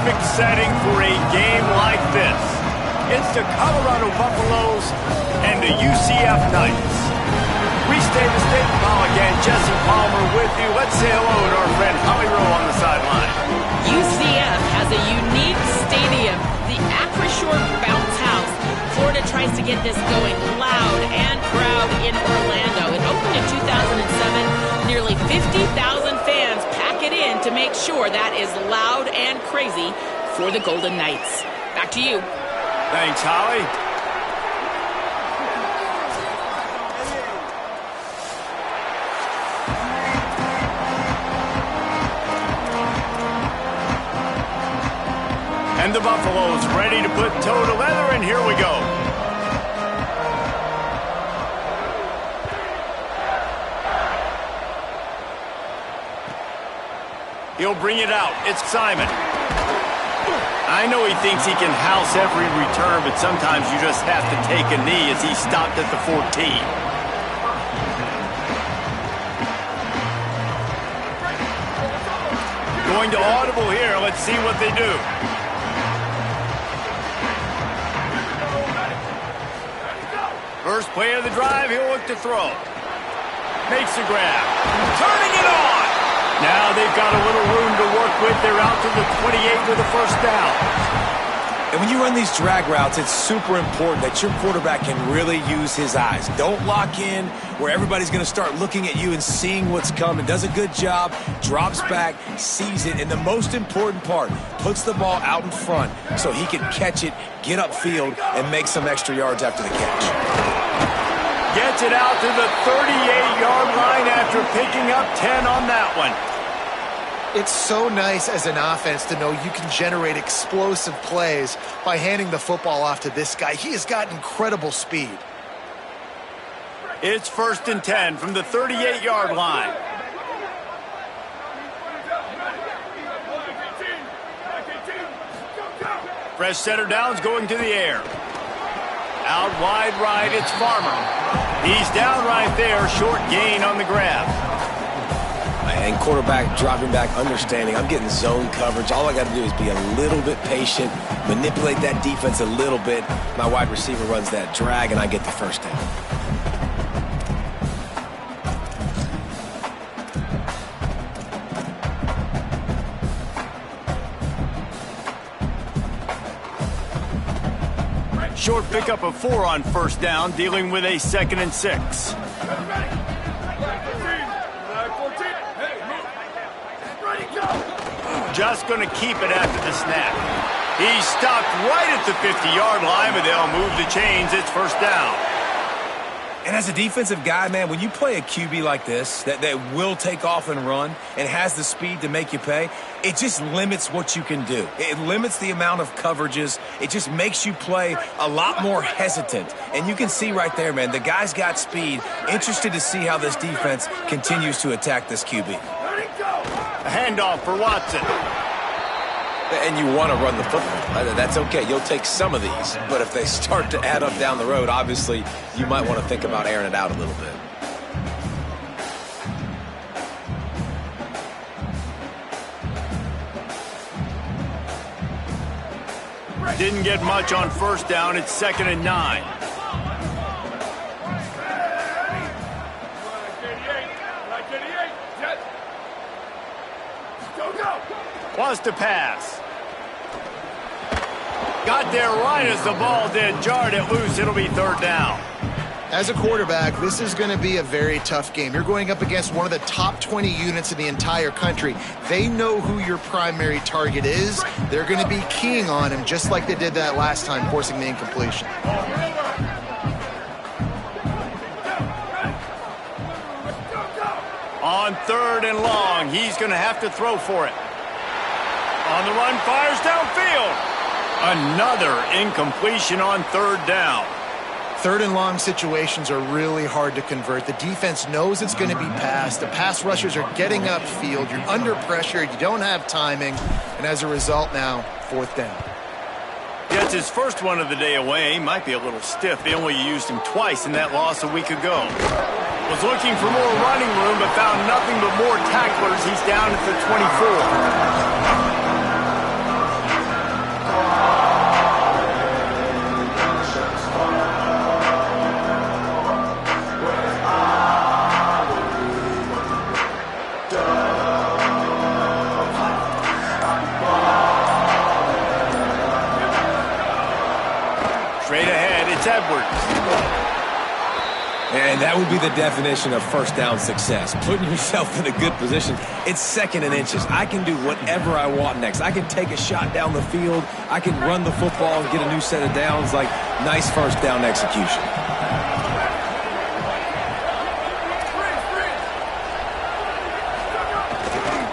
perfect setting for a game like this. It's the Colorado Buffaloes and the UCF Knights. We stay the state of ball again. Jesse Palmer with you. Let's say hello to our friend Holly Rowe on the sideline. UCF has a unique stadium, the Acrisure Bounce House. Florida tries to get this going loud and proud in Orlando. It opened in 2007. Nearly 50,000 fans pack it in to make sure that is loud and crazy for the Golden Knights. Back to you. Thanks, Holly. And the Buffaloes ready to put toe to leather, and here we go. He'll bring it out. It's Simon. I know he thinks he can house every return, but sometimes you just have to take a knee as he stopped at the 14. Going to audible here. Let's see what they do. First play of the drive, he'll look to throw. Makes the grab. Turning it on! Now they've got a little room to work with. They're out to the 28 with a first down. And when you run these drag routes, it's super important that your quarterback can really use his eyes. Don't lock in where everybody's going to start looking at you and seeing what's coming. Does a good job, drops back, sees it, and the most important part, puts the ball out in front so he can catch it, get upfield, and make some extra yards after the catch. Gets it out to the 38-yard line after picking up 10 on that one. It's so nice as an offense to know you can generate explosive plays by handing the football off to this guy. He has got incredible speed. It's 1st and 10 from the 38-yard line. Fresh setter downs going to the air. Out wide right, it's Farmer. He's down right there, short gain on the grab. And quarterback dropping back, understanding I'm getting zone coverage. All I got to do is be a little bit patient, manipulate that defense a little bit. My wide receiver runs that drag, and I get the first down. Short pickup of 4 on first down, dealing with a 2nd and 6. Just going to keep it after the snap. He's stopped right at the 50-yard line, but they'll move the chains. It's first down. And as a defensive guy, man, when you play a QB like this that will take off and run and has the speed to make you pay, it just limits what you can do. It limits the amount of coverages. It just makes you play a lot more hesitant. And you can see right there, man, the guy's got speed. Interested to see how this defense continues to attack this QB. A handoff for Watson. And you want to run the football. That's okay. You'll take some of these. But if they start to add up down the road, obviously, you might want to think about airing it out a little bit. Didn't get much on first down. It's 2nd and 9. Wants to pass. Got there right as the ball did. Jarred it loose. It'll be 3rd down. As a quarterback, this is going to be a very tough game. You're going up against one of the top 20 units in the entire country. They know who your primary target is. They're going to be keying on him just like they did that last time, forcing the incompletion. On 3rd and long, he's going to have to throw for it. On the run, fires downfield. Another incompletion on 3rd down. 3rd and long situations are really hard to convert. The defense knows it's going to be passed. The pass rushers are getting upfield. You're under pressure. You don't have timing. And as a result now, 4th down. Gets his first one of the day away. Might be a little stiff. They only used him twice in that loss a week ago. Was looking for more running room, but found nothing but more tacklers. He's down at the 24. It's Edwards. And that would be the definition of first down success, putting yourself in a good position. It's 2nd and inches. I can do whatever I want next. I can take a shot down the field. I can run the football and get a new set of downs. Like, nice first down execution.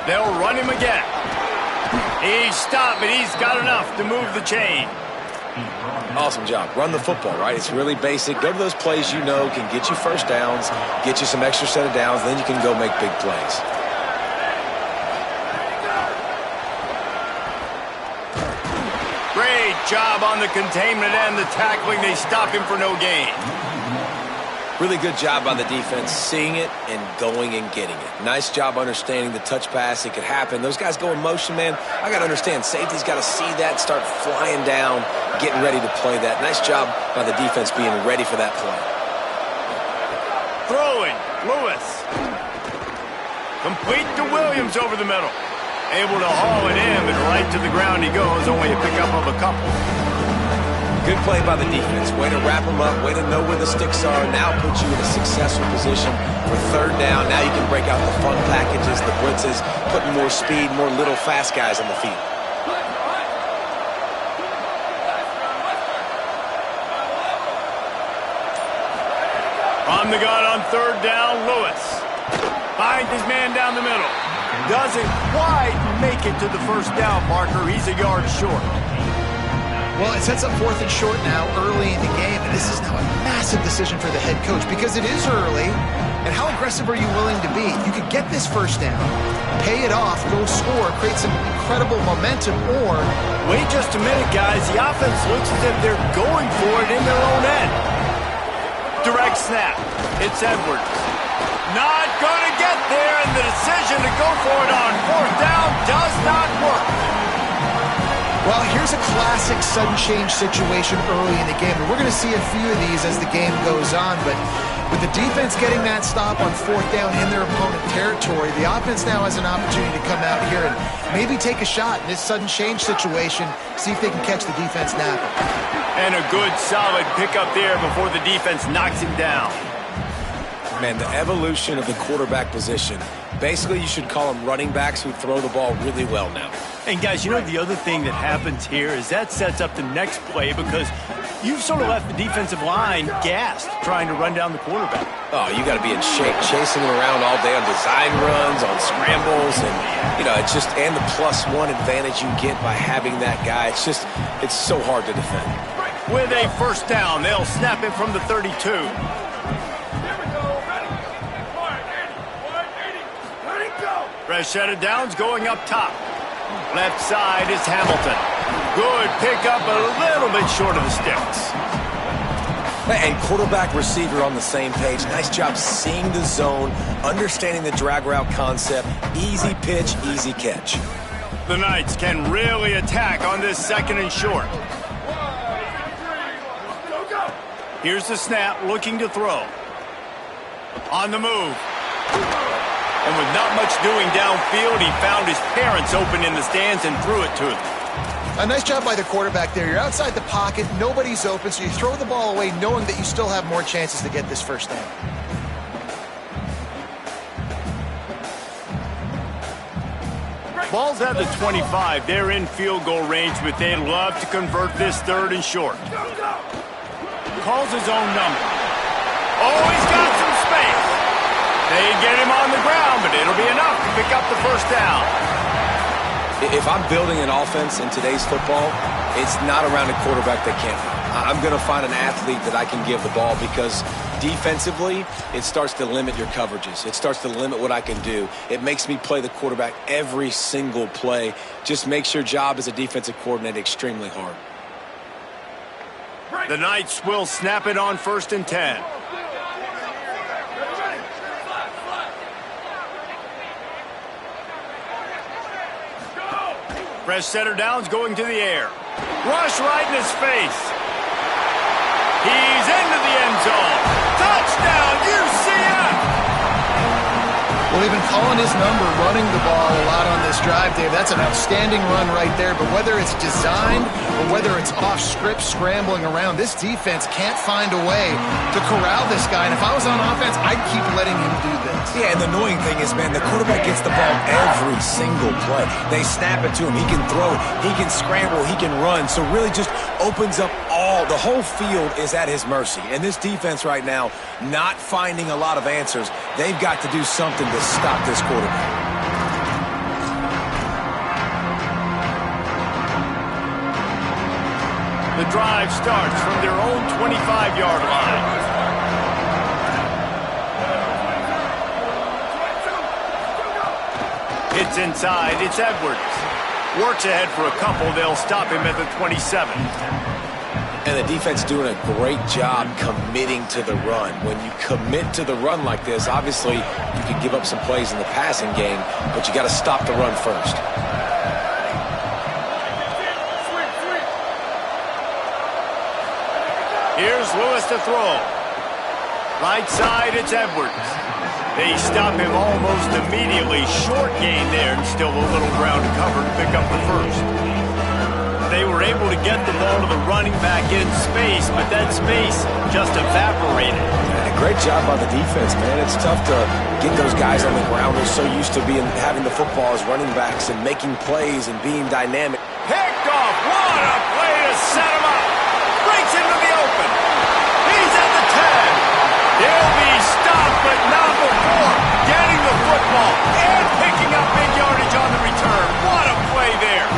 They'll run him again. He's stopped, but he's got enough to move the chain. Awesome job. Run the football, right? It's really basic. Go to those plays you know can get you first downs, get you some extra set of downs, then you can go make big plays. Great job on the containment and the tackling. They stop him for no gain. Really good job by the defense, seeing it and going and getting it. Nice job understanding the touch pass. It could happen. Those guys go in motion, man. I got to understand, safety's got to see that, start flying down, getting ready to play that. Nice job by the defense being ready for that play. Throwing, Lewis. Complete to Williams over the middle. Able to haul it in, but right to the ground he goes. Only a pickup of a couple. Good play by the defense. Way to wrap them up. Way to know where the sticks are. Now put you in a successful position for 3rd down. Now you can break out the fun packages, the blitzes, putting more speed, more little fast guys on the field. On the gun on 3rd down, Lewis. Finds his man down the middle. Doesn't quite make it to the first down marker. He's a yard short. Well, it sets up 4th and short now early in the game, and this is now a massive decision for the head coach because it is early, and how aggressive are you willing to be? You could get this first down, pay it off, go score, create some incredible momentum, or... Wait just a minute, guys. The offense looks as if they're going for it in their own end. Direct snap. It's Edwards. Not going to get there, and the decision to go for it on 4th down does not work. Well, here's a classic sudden change situation early in the game. And we're going to see a few of these as the game goes on. But with the defense getting that stop on 4th down in their opponent territory, the offense now has an opportunity to come out here and maybe take a shot in this sudden change situation, see if they can catch the defense napping. And a good, solid pickup there before the defense knocks him down. Man, the evolution of the quarterback position. Basically, you should call them running backs who throw the ball really well now. And guys, you know the other thing that happens here is that sets up the next play because you've sort of left the defensive line gassed trying to run down the quarterback. Oh, you got to be in shape, chasing him around all day on design runs, on scrambles, and it's just and the +1 advantage you get by having that guy. It's so hard to defend. With a first down, they'll snap it from the 32. Fresh set of downs going up top. Left side is Hamilton. Good pickup, a little bit short of the sticks. And quarterback receiver on the same page. Nice job seeing the zone, understanding the drag route concept. Easy pitch, easy catch. The Knights can really attack on this 2nd and short. Here's the snap, looking to throw. On the move. And with not much doing downfield, he found his parents open in the stands and threw it to them. A nice job by the quarterback there. You're outside the pocket, nobody's open, so you throw the ball away knowing that you still have more chances to get this first down. Ball's at the 25. They're in field goal range, but they'd love to convert this 3rd and short. Calls his own number. Oh, he's got some space. They get him on the ground, but it'll be enough to pick up the first down. If I'm building an offense in today's football, it's not around a quarterback that can't run. I'm going to find an athlete that I can give the ball because defensively, it starts to limit your coverages. It starts to limit what I can do. It makes me play the quarterback every single play. Just makes your job as a defensive coordinator extremely hard. The Knights will snap it on 1st and 10. Fresh setter downs going to the air. Rush right in his face. He's into the end zone. Touchdown, UCF! Well, they've been calling his number, running the ball a lot on this drive, Dave. That's an outstanding run right there. But whether it's designed or whether it's off script scrambling around, this defense can't find a way to corral this guy. And if I was on offense, I'd keep letting him do this. Yeah, and the annoying thing is, man, the quarterback gets the ball every single play. They snap it to him. He can throw it. He can scramble. He can run. So really just opens up the whole field is at his mercy. And this defense right now, not finding a lot of answers. They've got to do something to stop this quarterback. The drive starts from their own 25-yard line. It's inside. It's Edwards. Works ahead for a couple. They'll stop him at the 27. And the defense doing a great job committing to the run. When you commit to the run like this, obviously you can give up some plays in the passing game, but you got to stop the run first. Here's Lewis to throw. Right side, it's Edwards. They stop him almost immediately. Short gain there, and still a little ground to cover to pick up the first. They were able to get the ball to the running back in space, but that space just evaporated. Yeah, great job by the defense, man. It's tough to get those guys on the ground. They're so used to having the football as running backs and making plays and being dynamic. Picked off. What a play to set him up. Breaks into the open. He's at the 10. He'll be stopped, but not before getting the football and picking up big yardage on the return. What a play there.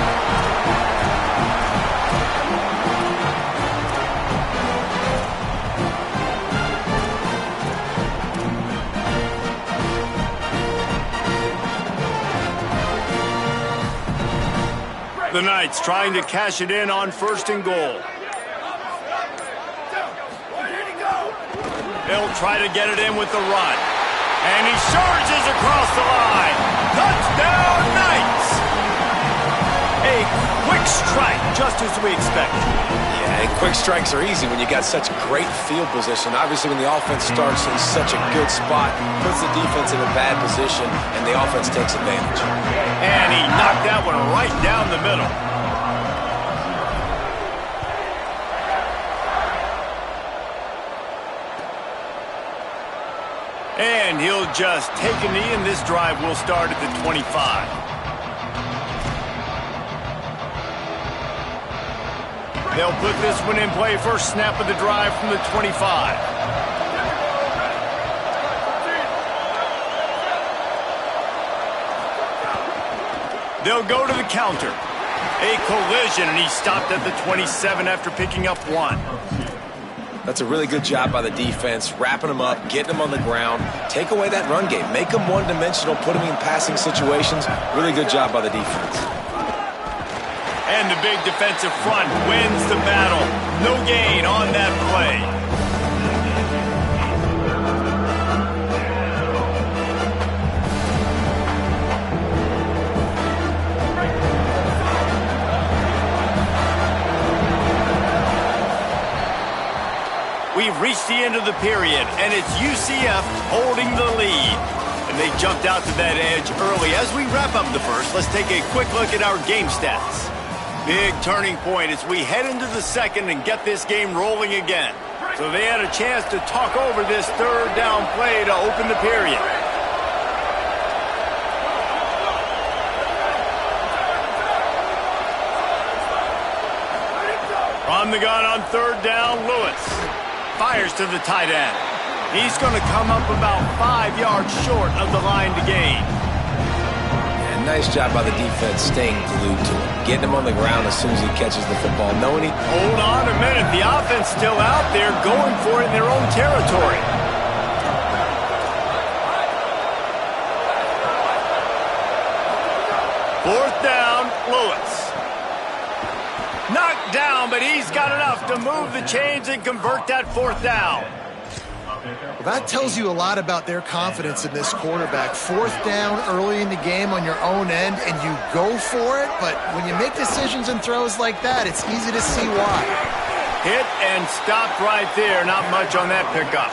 The Knights trying to cash it in on 1st and goal. They'll try to get it in with the run. And he charges across the line. Touchdown, Knights! A quick strike, just as we expected. Yeah, and quick strikes are easy when you got such great field position. Obviously, when the offense starts in such a good spot, puts the defense in a bad position, and the offense takes advantage. And he knocked that one right down the middle. And he'll just take a knee, and this drive will start at the 25. They'll put this one in play. First snap of the drive from the 25. They'll go to the counter. A collision, and he stopped at the 27 after picking up 1. That's a really good job by the defense, wrapping them up, getting them on the ground, take away that run game, make them one-dimensional, put them in passing situations. Really good job by the defense. And the big defensive front wins the battle. No gain on that play. We've reached the end of the period, and it's UCF holding the lead. And they jumped out to that edge early. As we wrap up the first, let's take a quick look at our game stats. Big turning point as we head into the second and get this game rolling again. So they had a chance to talk over this 3rd down play to open the period. From the gun on 3rd down, Lewis fires to the tight end. He's going to come up about 5 yards short of the line to gain. And nice job by the defense staying glued to him, getting him on the ground as soon as he catches the football. Hold on a minute. The offense still out there going for it in their own territory. Fourth down, Lewis. Knocked down, but he's got enough to move the chains and convert that 4th down. Well, that tells you a lot about their confidence in this quarterback. 4th down early in the game on your own end, and you go for it, but when you make decisions and throws like that, it's easy to see why. Hit and stopped right there. Not much on that pickup.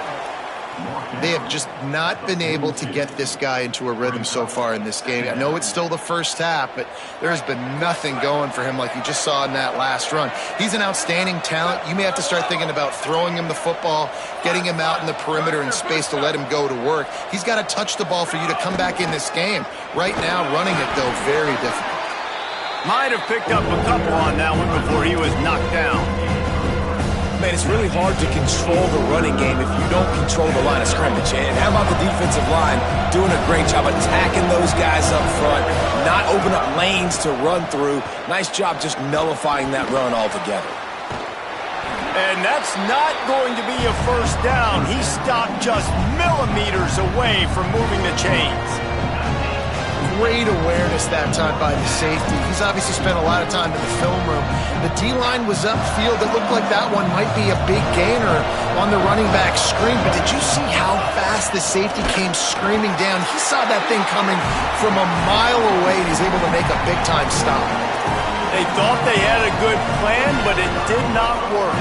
They have just not been able to get this guy into a rhythm so far in this game. I know it's still the first half, but there has been nothing going for him like you just saw in that last run. He's an outstanding talent. You may have to start thinking about throwing him the football, getting him out in the perimeter in space to let him go to work. He's got to touch the ball for you to come back in this game. Right now, running it, though, very difficult. Might have picked up a couple on that one before he was knocked down. Man, it's really hard to control the running game if you don't control the line of scrimmage. And how about the defensive line doing a great job attacking those guys up front, not open up lanes to run through. Nice job just nullifying that run altogether. And that's not going to be a first down. He stopped just millimeters away from moving the chains. Great awareness that time by the safety. He's obviously spent a lot of time in the film room. The D-line was upfield. It looked like that one might be a big gainer on the running back screen. But did you see how fast the safety came screaming down? He saw that thing coming from a mile away, and he's able to make a big-time stop. They thought they had a good plan, but it did not work.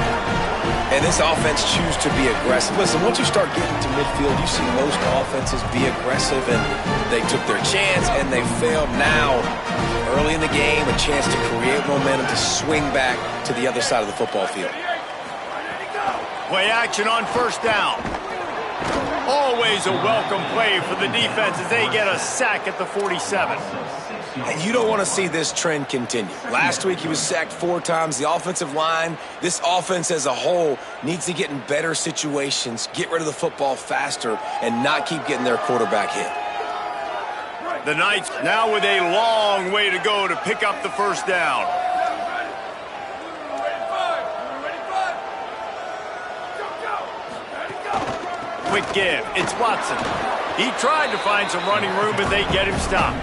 And this offense choose to be aggressive. Listen, once you start getting to midfield, you see most offenses be aggressive, and they took their chance, and they failed. Now, early in the game, a chance to create momentum to swing back to the other side of the football field. Play action on first down. Always a welcome play for the defense as they get a sack at the 47. And you don't want to see this trend continue. Last week he was sacked 4 times. The offensive line, this offense as a whole, needs to get in better situations, get rid of the football faster, and not keep getting their quarterback hit. The Knights now with a long way to go to pick up the first down. Quick give. It's Watson. He tried to find some running room, but they get him stopped.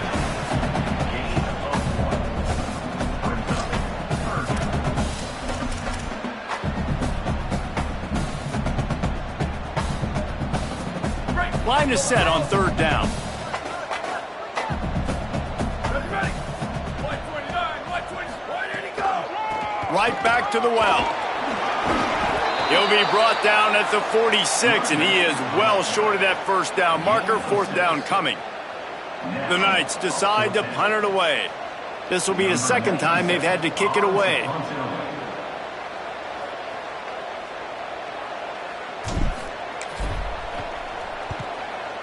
Line is set on third down. Right back to the well. He'll be brought down at the 46, and he is well short of that first down marker. Fourth down coming. The Knights decide to punt it away. This will be the second time they've had to kick it away.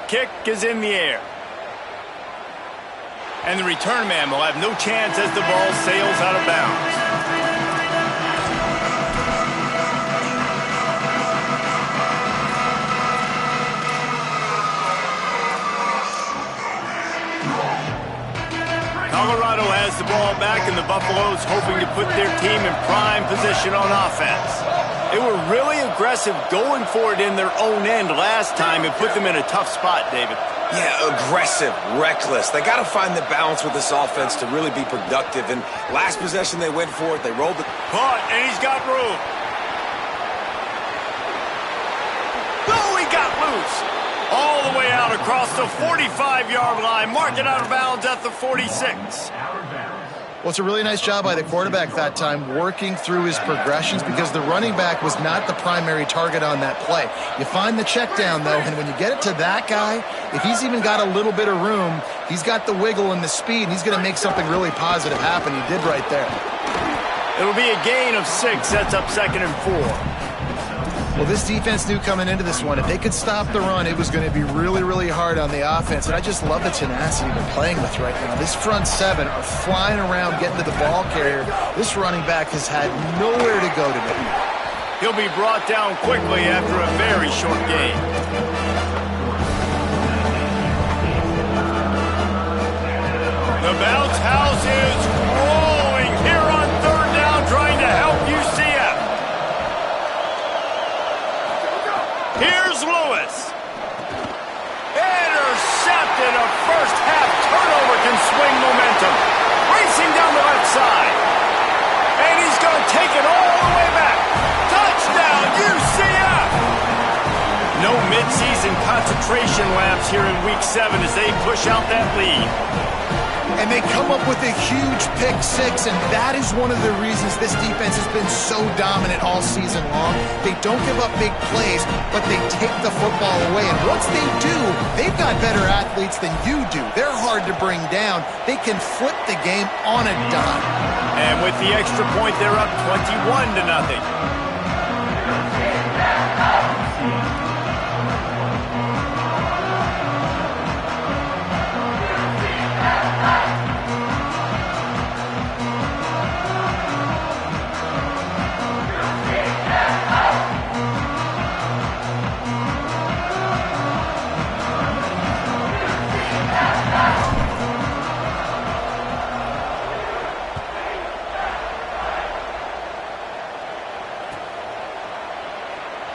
Kick is in the air. And the return man will have no chance as the ball sails out of bounds. Colorado has the ball back, and the Buffaloes hoping to put their team in prime position on offense. They were really aggressive going for it in their own end last time and put them in a tough spot, David. Yeah, aggressive, reckless. They got to find the balance with this offense to really be productive. And last possession, they went for it. They rolled the punt, and he's got room. Oh, he got loose. All the way out across the 45-yard line. Mark it out of bounds at the 46. Well, it's a really nice job by the quarterback that time, working through his progressions, because the running back was not the primary target on that play. You find the check down, though, and when you get it to that guy, if he's even got a little bit of room, he's got the wiggle and the speed, and he's going to make something really positive happen. He did right there. It'll be a gain of 6. That's up 2nd and 4. Well, this defense knew coming into this one, if they could stop the run, it was going to be really, really hard on the offense. And I just love the tenacity they're playing with right now. This front 7 are flying around, getting to the ball carrier. This running back has had nowhere to go today. He'll be brought down quickly after a very short gain. The bounce house is rolling here on third down, trying to help UCF. Here's Lewis. Intercepted. A first half turnover can swing momentum. Racing down the left side. And he's going to take it all the way back. Touchdown, UCF. No midseason concentration lapse here in Week 7 as they push out that lead. And they come up with a huge pick six, and that is one of the reasons this defense has been so dominant all season long. They don't give up big plays, but they take the football away. And once they do, they've got better athletes than you do. They're hard to bring down. They can flip the game on a dime. And with the extra point, they're up 21-0.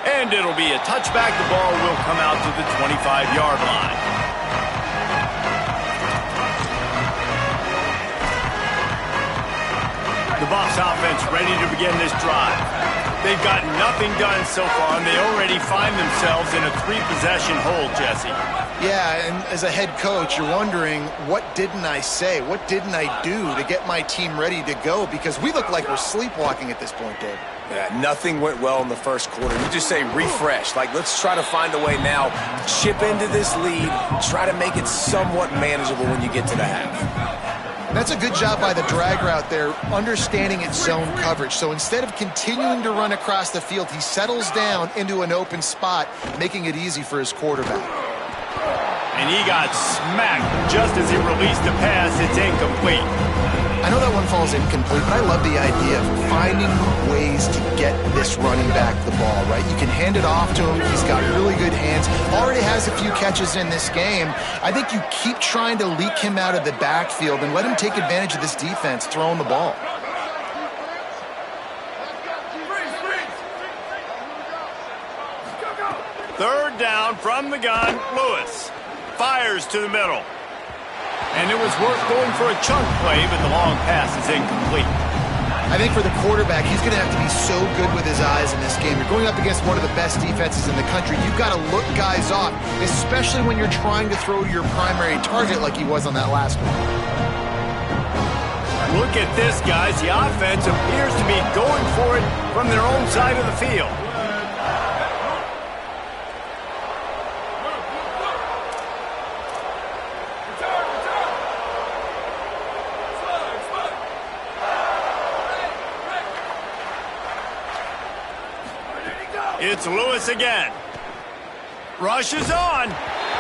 And it'll be a touchback. The ball will come out to the 25-yard line. The Bucs offense ready to begin this drive. They've got nothing done so far, and they already find themselves in a three-possession hole, Jesse. Yeah, and as a head coach, you're wondering, what didn't I say? What didn't I do to get my team ready to go? Because we look like we're sleepwalking at this point, Dave. Yeah, nothing went well in the first quarter. You just say refresh. Like, let's try to find a way now, chip into this lead, try to make it somewhat manageable when you get to the half. That's a good job by the drag route there, understanding its zone coverage. So instead of continuing to run across the field, he settles down into an open spot, making it easy for his quarterback. And he got smacked just as he released the pass. It's incomplete. I know that one falls incomplete, but I love the idea of finding ways to get this running back the ball, right? You can hand it off to him. He's got really good hands. Already has a few catches in this game. I think you keep trying to leak him out of the backfield and let him take advantage of this defense throwing the ball. Third down from the gun. Lewis fires to the middle. And it was worth going for a chunk play, but the long pass is incomplete. I think for the quarterback, he's going to have to be so good with his eyes in this game. You're going up against one of the best defenses in the country. You've got to look guys off, especially when you're trying to throw your primary target like he was on that last one. Look at this, guys. The offense appears to be going for it from their own side of the field. It's Lewis again. Rushes on.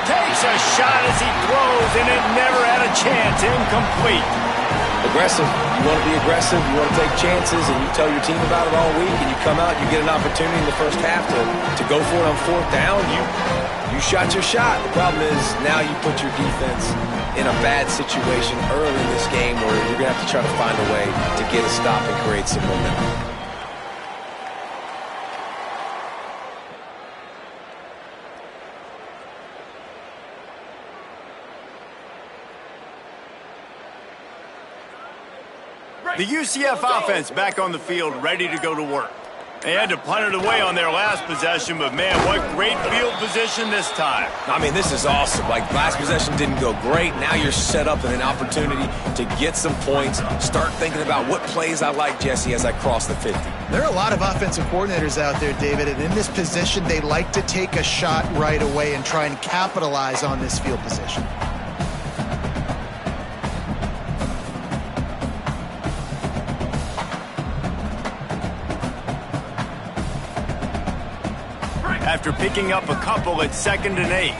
Takes a shot as he throws, and it never had a chance. Incomplete. Aggressive. You want to be aggressive. You want to take chances, and you tell your team about it all week, and you come out, you get an opportunity in the first half to go for it on fourth down. You shot your shot. The problem is now you put your defense in a bad situation early in this game where you're going to have to try to find a way to get a stop and create some momentum. The UCF offense back on the field, ready to go to work. They had to punt it away on their last possession, but man, what great field position this time. I mean, this is awesome. Like, last possession didn't go great. Now you're set up in an opportunity to get some points. Start thinking about what plays I like, Jesse, as I cross the 50. There are a lot of offensive coordinators out there, David, and in this position, they like to take a shot right away and try and capitalize on this field position. After picking up a couple at 2nd and 8.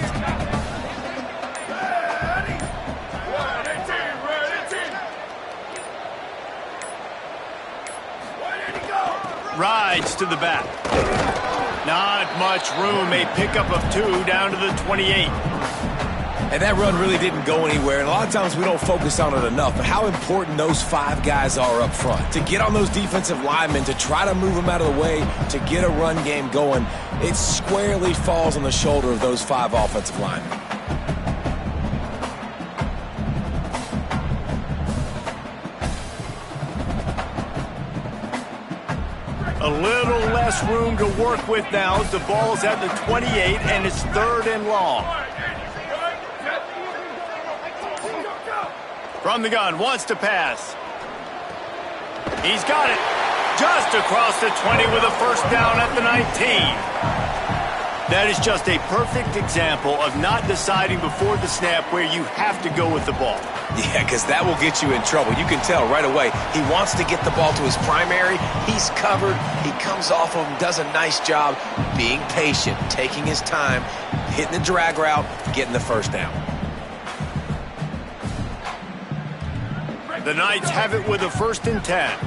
Rides to the back. Not much room. A pickup of 2 down to the 28. And that run really didn't go anywhere, and a lot of times we don't focus on it enough, but how important those 5 guys are up front. To get on those defensive linemen, to try to move them out of the way, to get a run game going, it squarely falls on the shoulder of those 5 offensive linemen. A little less room to work with now as the ball's at the 28, and it's 3rd and long. From the gun, wants to pass. He's got it. Just across the 20 with a first down at the 19. That is just a perfect example of not deciding before the snap where you have to go with the ball. Yeah, because that will get you in trouble. You can tell right away. He wants to get the ball to his primary. He's covered. He comes off of him, does a nice job being patient, taking his time, hitting the drag route, getting the first down. The Knights have it with a 1st and 10.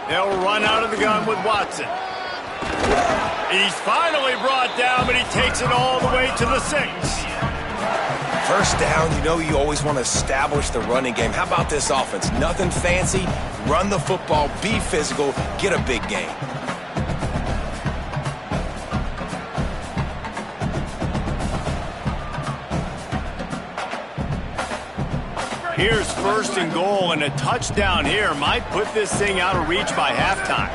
They'll run out of the gun with Watson. He's finally brought down, but he takes it all the way to the 6. First down, you know you always want to establish the running game. How about this offense? Nothing fancy. Run the football, be physical, get a big gain. Here's 1st and goal, and a touchdown here might put this thing out of reach by halftime.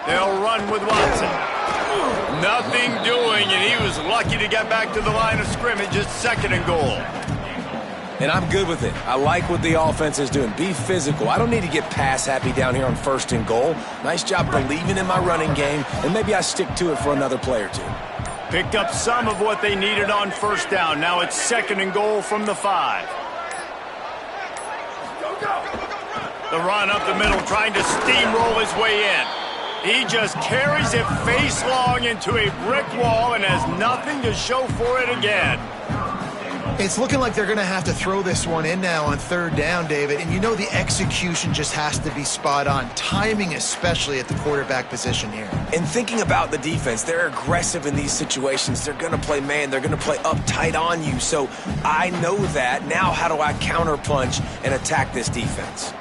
They'll run with Watson. Nothing doing, and he was lucky to get back to the line of scrimmage at 2nd and goal. And I'm good with it. I like what the offense is doing. Be physical. I don't need to get pass happy down here on 1st and goal. Nice job believing in my running game, and maybe I stick to it for another play or two. Picked up some of what they needed on 1st down. Now it's 2nd and goal from the 5. The run up the middle, trying to steamroll his way in. He just carries it face long into a brick wall and has nothing to show for it again. It's looking like they're going to have to throw this one in now on 3rd down, David. And you know the execution just has to be spot on. Timing especially at the quarterback position here. And thinking about the defense, they're aggressive in these situations. They're going to play man. They're going to play uptight on you. So I know that. Now how do I counterpunch and attack this defense?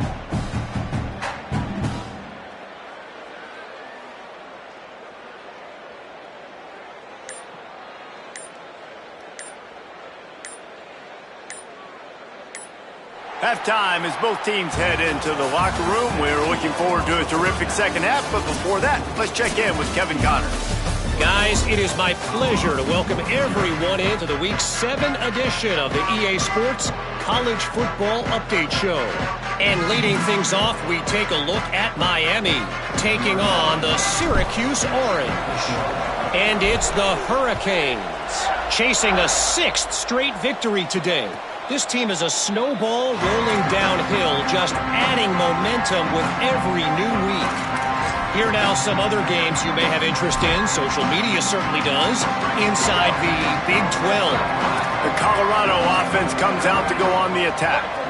Halftime as both teams head into the locker room. We're looking forward to a terrific second half, but before that, let's check in with Kevin Connors. Guys, it is my pleasure to welcome everyone into the Week 7 edition of the EA Sports College Football Update Show. And leading things off, we take a look at Miami, taking on the Syracuse Orange. And it's the Hurricanes, chasing a 6th straight victory today. This team is a snowball rolling downhill, just adding momentum with every new week. Here now some other games you may have interest in. Social media certainly does. Inside the Big 12. The Colorado offense comes out to go on the attack.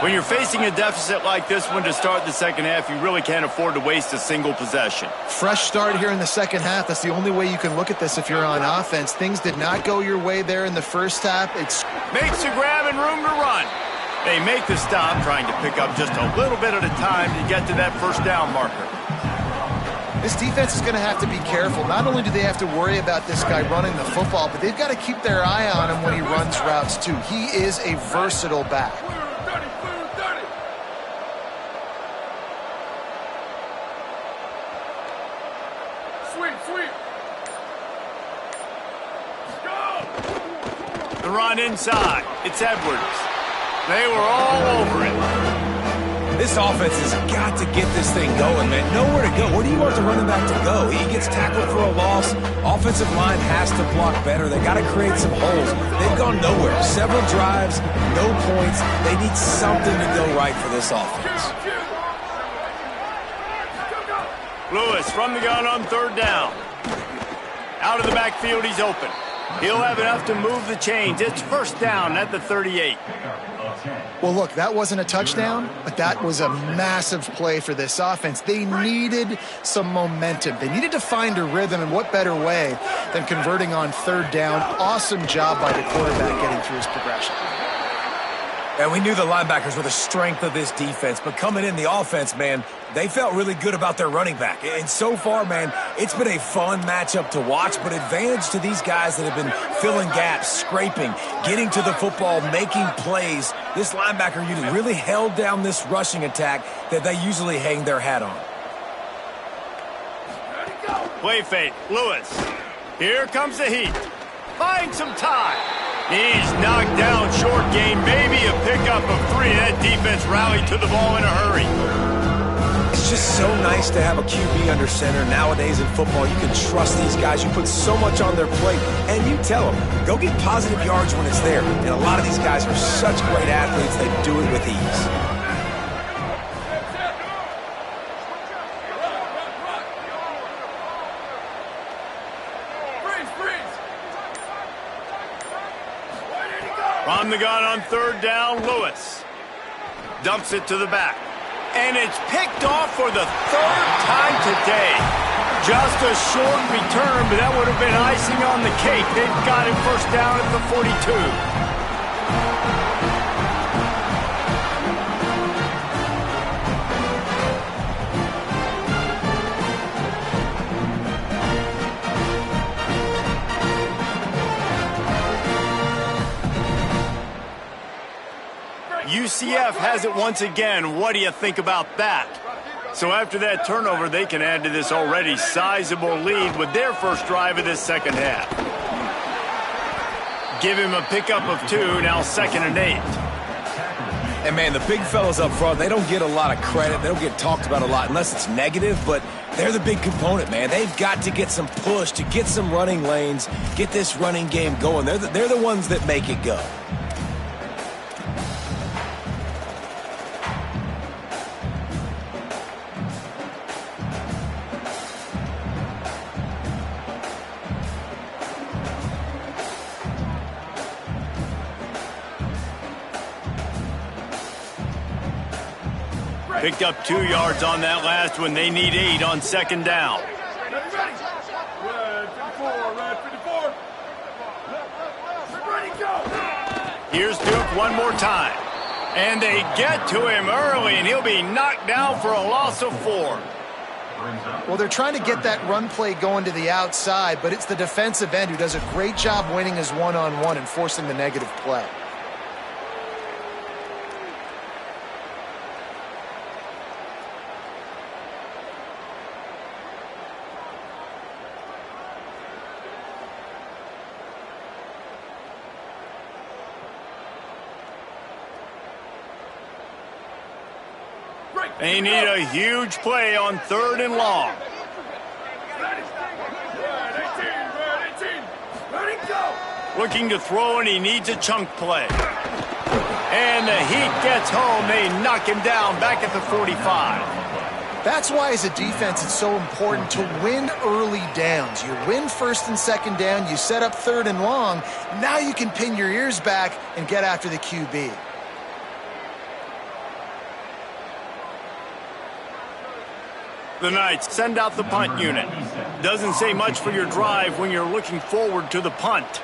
When you're facing a deficit like this one to start the second half, you really can't afford to waste a single possession. Fresh start here in the second half. That's the only way you can look at this if you're on offense. Things did not go your way there in the first half. It's makes the grab and room to run. They make the stop, trying to pick up just a little bit at a time to get to that first down marker. This defense is going to have to be careful. Not only do they have to worry about this guy running the football, but they've got to keep their eye on him when he runs routes too. He is a versatile back. The run inside. It's Edwards. They were all over it. This offense has got to get this thing going, man. Nowhere to go. Where do you want the running back to go? He gets tackled for a loss. Offensive line has to block better. They got to create some holes. They've gone nowhere. Several drives, no points. They need something to go right for this offense. Lewis from the gun on 3rd down. Out of the backfield, he's open. He'll have enough to move the chains. It's 1st down at the 38. Well, look, that wasn't a touchdown, but that was a massive play for this offense. They needed some momentum. They needed to find a rhythm, and what better way than converting on 3rd down. Awesome job by the quarterback getting through his progression. And we knew the linebackers were the strength of this defense, but coming in the offense, man, they felt really good about their running back. And so far, man, it's been a fun matchup to watch, but advantage to these guys that have been filling gaps, scraping, getting to the football, making plays. This linebacker unit really held down this rushing attack that they usually hang their hat on. Play fake, Lewis. Here comes the heat. Find some time. He's knocked down, short game, maybe a pickup of 3. That defense rallied to the ball in a hurry. It's just so nice to have a QB under center. Nowadays in football, you can trust these guys. You put so much on their plate, and you tell them, go get positive yards when it's there. And a lot of these guys are such great athletes, they do it with ease. From the gun on 3rd down, Lewis dumps it to the back. And it's picked off for the 3rd time today. Just a short return, but that would have been icing on the cake. They've got him 1st down at the 42. UCF has it once again. What do you think about that? So after that turnover, they can add to this already sizable lead with their first drive of this second half. Give him a pickup of 2, now 2nd and 8. And, man, the big fellas up front, they don't get a lot of credit. They don't get talked about a lot unless it's negative, but they're the big component, man. They've got to get some push, to get some running lanes, get this running game going. They're the ones that make it go. Picked up 2 yards on that last one. They need 8 on 2nd down. Here's Duke one more time. And they get to him early, and he'll be knocked down for a loss of 4. Well, they're trying to get that run play going to the outside, but it's the defensive end who does a great job winning his one-on-one and forcing the negative play. They need a huge play on 3rd and long. Looking to throw, and he needs a chunk play. And the Heat gets home. They knock him down back at the 45. That's why, as a defense, it's so important to win early downs. You win 1st and 2nd down, you set up 3rd and long. Now you can pin your ears back and get after the QB. The Knights send out the punt unit. Doesn't say much for your drive when you're looking forward to the punt.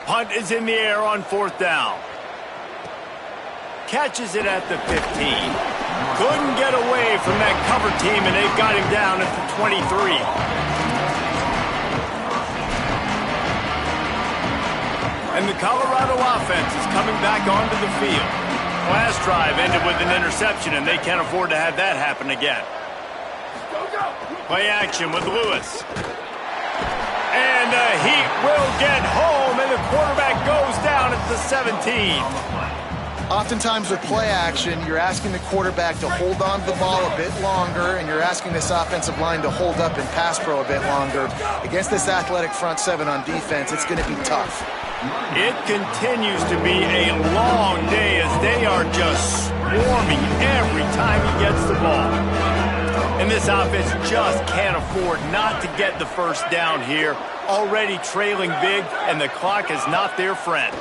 Punt is in the air on 4th down. Catches it at the 15. Couldn't get away from that cover team, and they've got him down at the 23. And the Colorado offense is coming back onto the field. Last drive ended with an interception, and they can't afford to have that happen again. Play action with Lewis. And the Heat will get home, and the quarterback goes down at the 17. Oftentimes with play action, you're asking the quarterback to hold on to the ball a bit longer, and you're asking this offensive line to hold up in pass pro a bit longer. Against this athletic front 7 on defense, it's going to be tough. It continues to be a long day as they are just swarming every time he gets the ball. And this offense just can't afford not to get the 1st down here. Already trailing big, and the clock is not their friend.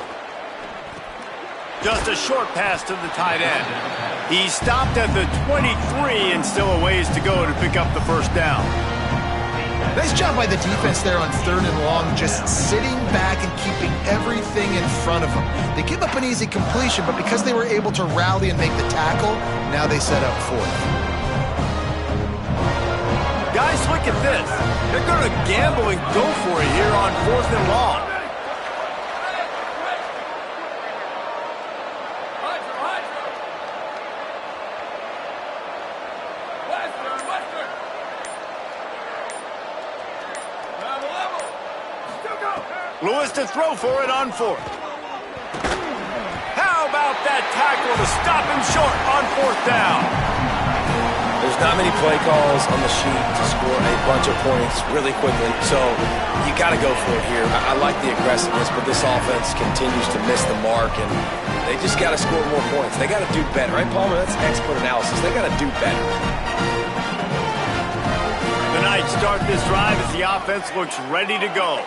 Just a short pass to the tight end. He stopped at the 23 and still a ways to go to pick up the 1st down. Nice job by the defense there on 3rd and long, just sitting back and keeping everything in front of them. They give up an easy completion, but because they were able to rally and make the tackle, now they set up 4th. Guys, look at this. They're going to gamble and go for it here on 4th and long. Lewis to throw for it on 4th. How about that tackle to stop him short on 4th down? There's not many play calls on the sheet to score a bunch of points really quickly, so you got to go for it here. I like the aggressiveness, but this offense continues to miss the mark, and they just got to score more points. They got to do better, right, Palmer? That's expert analysis. They got to do better. The Knights start this drive as the offense looks ready to go.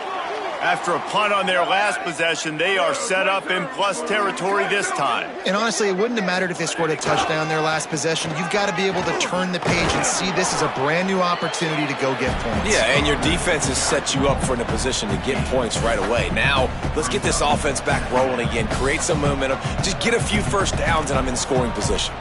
After a punt on their last possession, they are set up in plus territory this time. And honestly, it wouldn't have mattered if they scored a touchdown their last possession. You've got to be able to turn the page and see this as a brand new opportunity to go get points. Yeah, and your defense has set you up for in a position to get points right away. Now, let's get this offense back rolling again, create some momentum, just get a few first downs, and I'm in scoring position.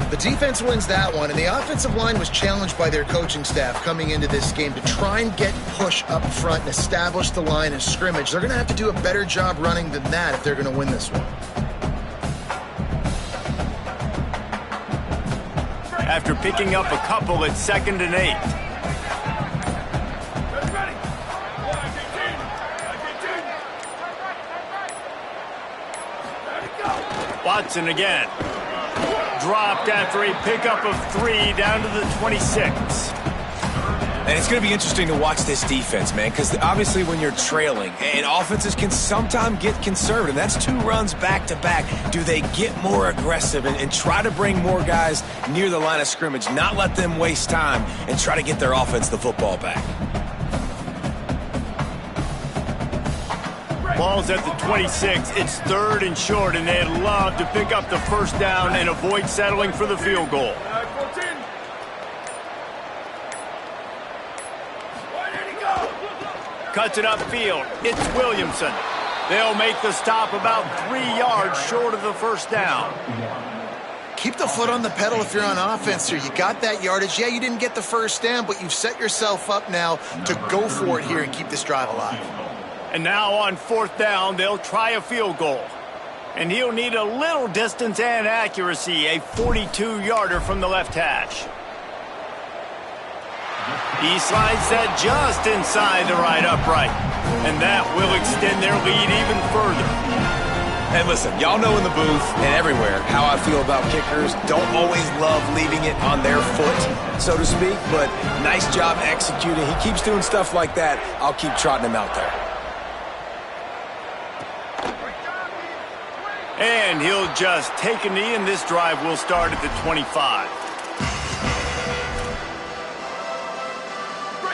The defense wins that one, and the offensive line was challenged by their coaching staff coming into this game to try and get push up front and establish the line of scrimmage. They're going to have to do a better job running than that if they're going to win this one. After picking up a couple at 2nd and 8. Watson again. Dropped after a pickup of 3 down to the 26. And it's going to be interesting to watch this defense, man, because obviously when you're trailing, and offenses can sometimes get conservative. That's 2 runs back-to-back. Do they get more aggressive and try to bring more guys near the line of scrimmage, not let them waste time, and try to get their offense the football back? Ball's at the 26. It's 3rd and short, and they'd love to pick up the first down and avoid settling for the field goal. Cuts it upfield. It's Williamson. They'll make the stop about 3 yards short of the first down. Keep the foot on the pedal if you're on offense here. You got that yardage. Yeah, you didn't get the first down, but you've set yourself up now to go for it here and keep this drive alive. And now on 4th down, they'll try a field goal. And he'll need a little distance and accuracy, a 42-yarder from the left hash. He slides that just inside the right upright. And that will extend their lead even further. And listen, y'all know in the booth and everywhere how I feel about kickers. Don't always love leaving it on their foot, so to speak, but nice job executing. He keeps doing stuff like that. I'll keep trotting him out there. And he'll just take a knee, and this drive will start at the 25.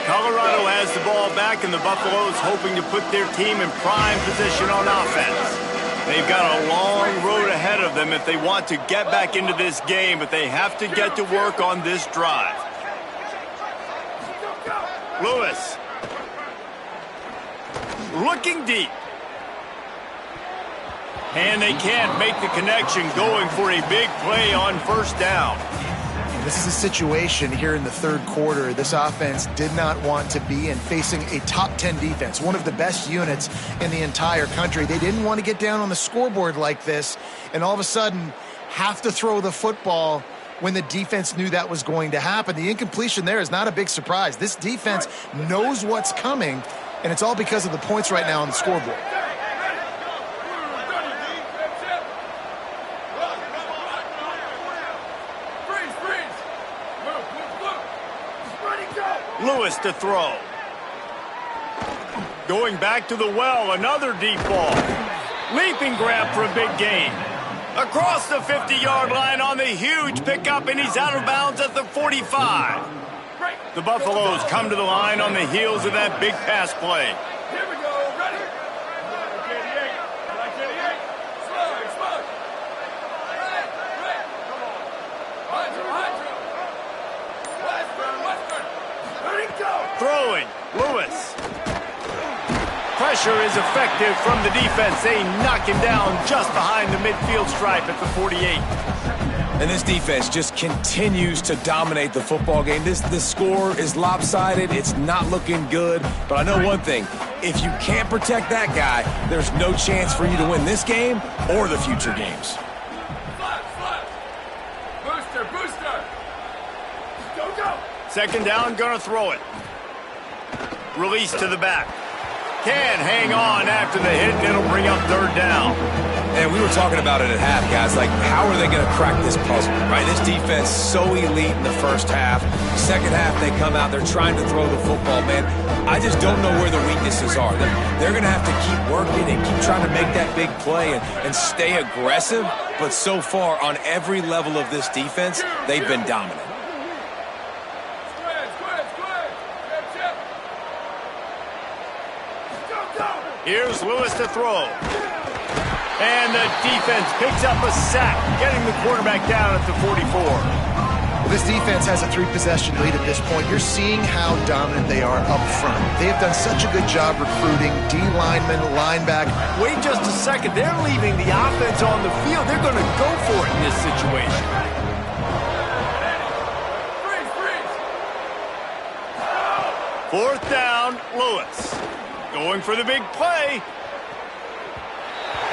Colorado has the ball back, and the Buffaloes hoping to put their team in prime position on offense. They've got a long road ahead of them if they want to get back into this game, but they have to get to work on this drive. Lewis. Looking deep. And they can't make the connection, going for a big play on first down. This is a situation here in the 3rd quarter this offense did not want to be in, facing a top 10 defense, one of the best units in the entire country. They didn't want to get down on the scoreboard like this and all of a sudden have to throw the football when the defense knew that was going to happen. The incompletion there is not a big surprise. This defense knows what's coming, and it's all because of the points right now on the scoreboard. Lewis to throw. Going back to the well, another deep ball. Leaping grab for a big gain. Across the 50-yard line on the huge pickup, and he's out of bounds at the 45. The Buffaloes come to the line on the heels of that big pass play. Here we go, ready. Throwing. pressure is effective from the defense. They knock him down just behind the midfield stripe at the 48. And this defense just continues to dominate the football game. This score is lopsided. It's not looking good. But I know one thing. If you can't protect that guy, there's no chance for you to win this game or the future games. Booster. Go. Second down, gonna throw it. Release to the back. Can hang on after the hit, and it'll bring up third down. And we were talking about it at half, guys. Like, how are they going to crack this puzzle, right? This defense so elite in the first half. Second half, they come out. They're trying to throw the football, man. I just don't know where the weaknesses are. They're going to have to keep working and keep trying to make that big play and stay aggressive. But so far, on every level of this defense, they've been dominant. Here's Lewis to throw. And the defense picks up a sack, getting the quarterback down at the 44. Well, this defense has a 3-possession lead at this point. You're seeing how dominant they are up front. They have done such a good job recruiting D-linemen, linebacker. Wait just a second. They're leaving the offense on the field. They're going to go for it in this situation. Fourth down, Lewis. Going for the big play.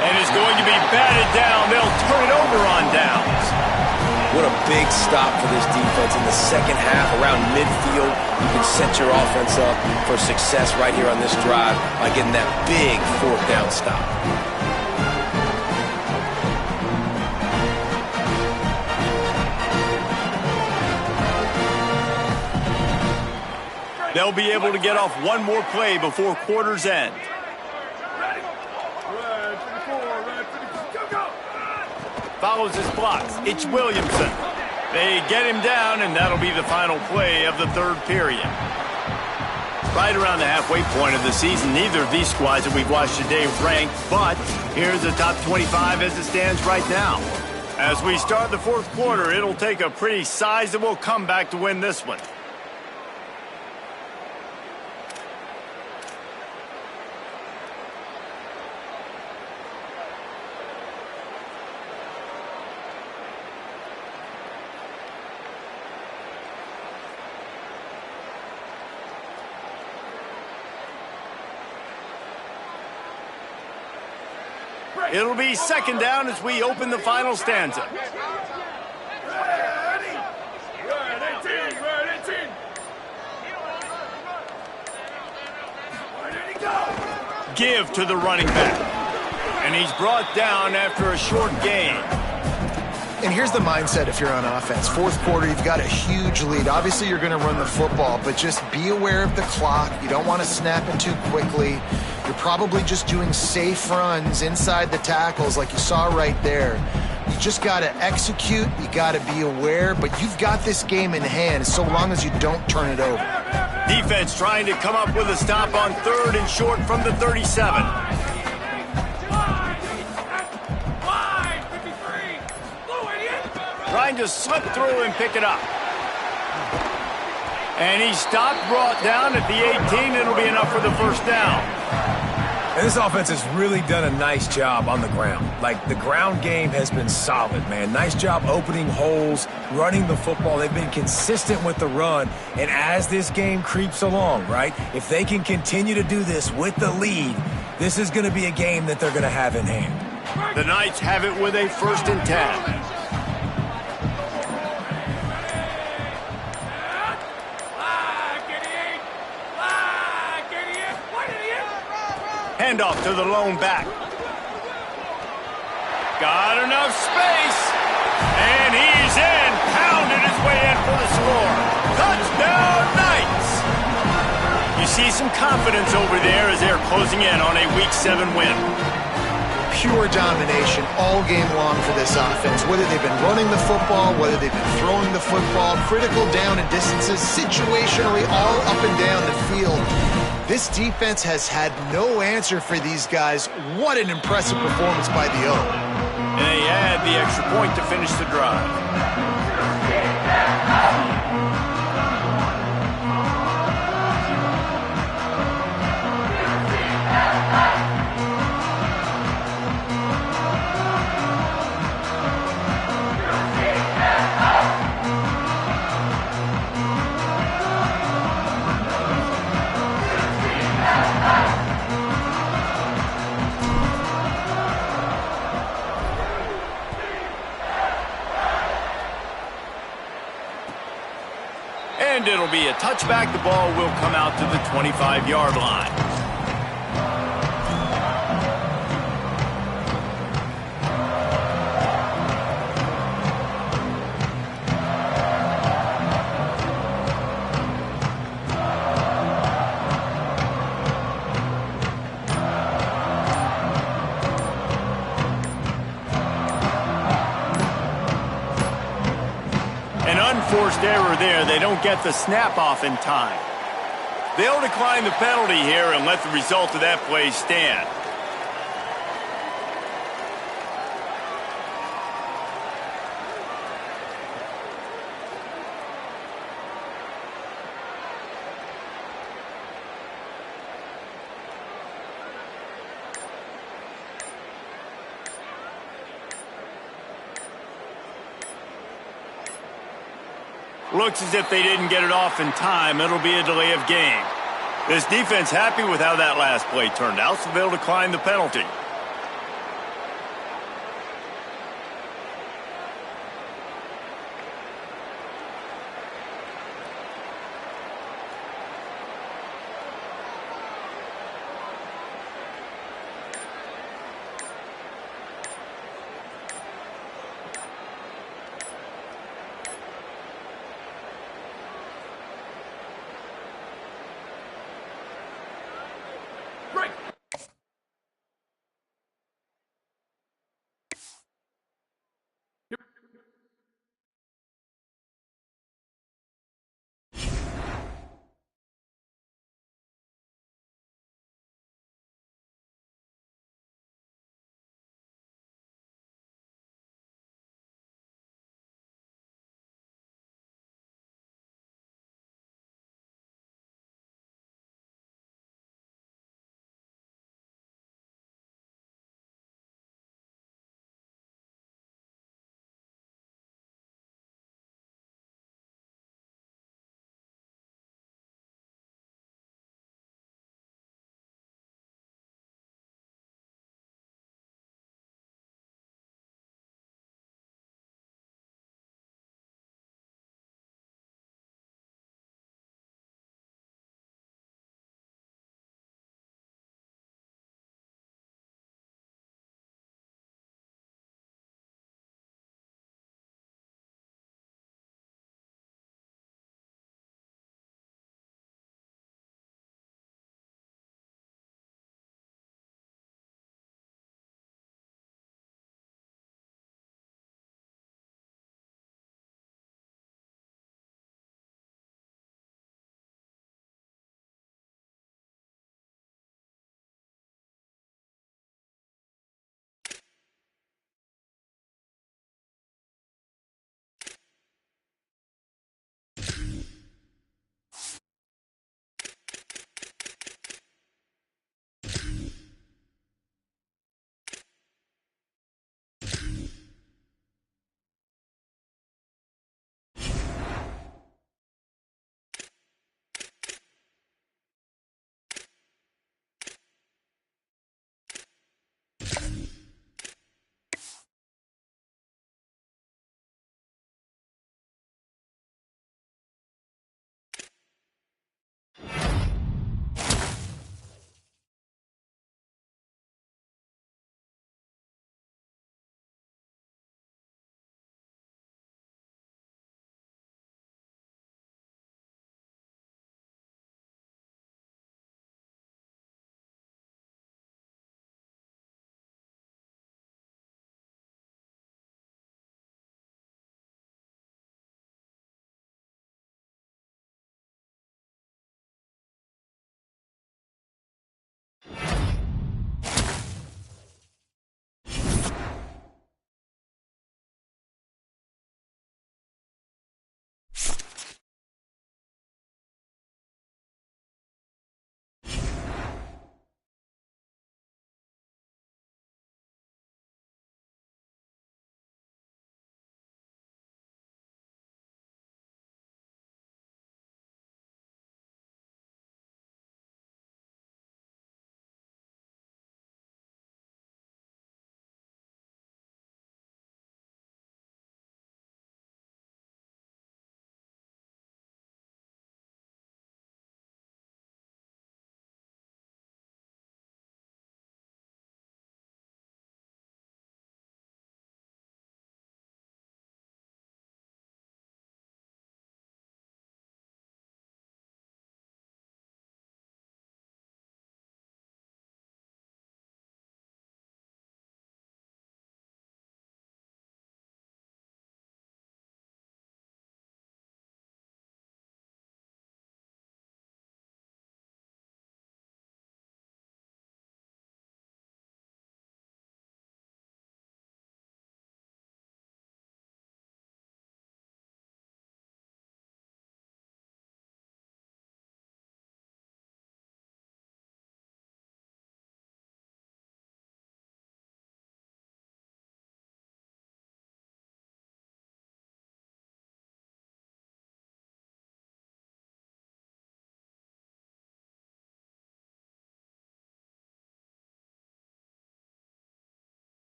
And is going to be batted down. They'll turn it over on downs. What a big stop for this defense in the second half around midfield. You can set your offense up for success right here on this drive by getting that big fourth down stop. They'll be able to get off one more play before quarter's end. Follows his blocks. It's Williamson. They get him down, and that'll be the final play of the third period. Right around the halfway point of the season, neither of these squads that we've watched today ranked, but here's the top 25 as it stands right now. As we start the fourth quarter, it'll take a pretty sizable comeback to win this one. It'll be second down as we open the final stanza. Give to the running back. And he's brought down after a short gain. And here's the mindset if you're on offense. Fourth quarter, you've got a huge lead. Obviously, you're going to run the football, but just be aware of the clock. You don't want to snap it too quickly. You're probably just doing safe runs inside the tackles like you saw right there. You just got to execute. You got to be aware, but you've got this game in hand so long as you don't turn it over. Defense trying to come up with a stop on third and short from the 37. Trying to slip through and pick it up. And he stopped, brought down at the 18. It'll be enough for the first down. And this offense has really done a nice job on the ground. Like, the ground game has been solid, man. Nice job opening holes, running the football. They've been consistent with the run. And as this game creeps along, right, if they can continue to do this with the lead, this is going to be a game that they're going to have in hand. The Knights have it with a 1st and 10. Handoff to the lone back. Got enough space. And he's in. Pounded his way in for the score. Touchdown, Knights. You see some confidence over there as they're closing in on a Week 7 win. Pure domination all game long for this offense. Whether they've been running the football, whether they've been throwing the football, critical down and distances, situationally all up and down the field. This defense has had no answer for these guys. What an impressive performance by the O. And they add the extra point to finish the drive. And it'll be a touchback. The ball will come out to the 25-yard line. Forced error there. They don't get the snap off in time. They'll decline the penalty here and let the result of that play stand. Looks as if they didn't get it off in time. It'll be a delay of game. This defense happy with how that last play turned out, so they'll decline the penalty.